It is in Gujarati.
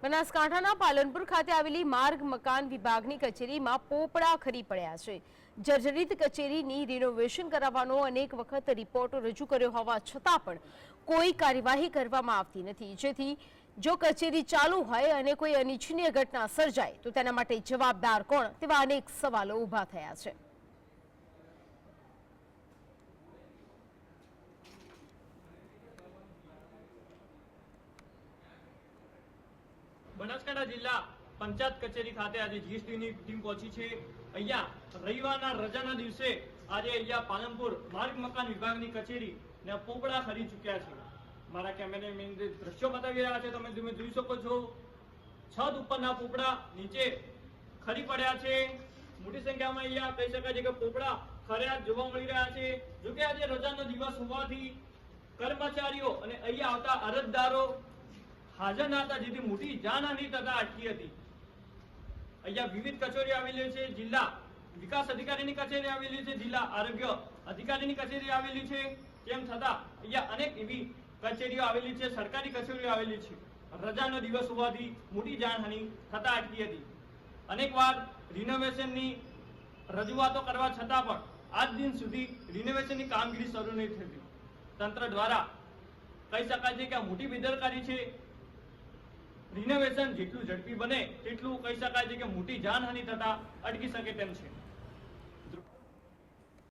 બનાસકાંઠાના પાલનપુર ખાતે આવેલી માર્ગ મકાન વિભાગની કચેરીમાં પોપડા ખરી પડ્યા છે। જર્જરિત કચેરીની રિનોવેશન કરાવવાનો અનેક વખત રિપોર્ટ રજૂ કર્યો હોવા છતાં પણ કોઈ કાર્યવાહી કરવામાં આવતી નથી, જેથી જો કચેરી ચાલુ હોય અને કોઈ અનિચ્છનીય ઘટના સર્જાય તો તેના માટે જવાબદાર કોણ તેવા અનેક સવાલો ઊભા થયા છે। બનાસકાંઠા જિલ્લા પંચાયત કચેરી ખાતે આજે જીએસટીની ટીમ પહોંચી છે। અહીંયા રવિવારના રજાના દિવસે આજે અહીંયા પાલનપુર માર્ગ મકાન વિભાગની કચેરી ને પોપડા ખરી ચૂક્યા છે। મારા કેમેરામેન દ્રશ્યો બતાવી રહ્યા છે, તમે જોઈ શકો છો। છત ઉપરના પોપડા નીચે ખરી પડ્યા છે। મોટી સંખ્યામાં અહીંયા કહી શકાય છે કે પોપડા ખર્યા જોવા મળી રહ્યા છે। જોકે આજે રજાનો દિવસ હોવાથી કર્મચારીઓ અને અહીંયા આવતા અરજદારો હાજર ના હતા, જેથી મોટી જાનહાનિ થતા અટકી હતી। અહીંયા વિવિધ કચેરીઓ આવેલી છે, જિલ્લા વિકાસ અધિકારીની કચેરી આવેલી છે, જિલ્લા આરોગ્ય અધિકારીની કચેરી આવેલી છે। તેમ છતાં અહીંયા અનેક એવી કચેરીઓ આવેલી છે, સરકારી કચેરીઓ આવેલી છે। રજાનો દિવસ હોવાથી મોટી જાનહાનિ થતા અટકી હતી। અનેક વાર રિનોવેશનની રજૂઆતો કરવા છતાં પણ આજ દિન સુધી રિનોવેશનની કામગીરી શરૂ નહીં થતી। તંત્ર દ્વારા કહી શકાય છે કે આ મોટી બેદરકારી છે। રિનોવેશન જેટલું ઝડપી બને તેટલું કહી શકાય છે કે મોટી જાનહાનિ થતા અટકી શકે તેમ છે।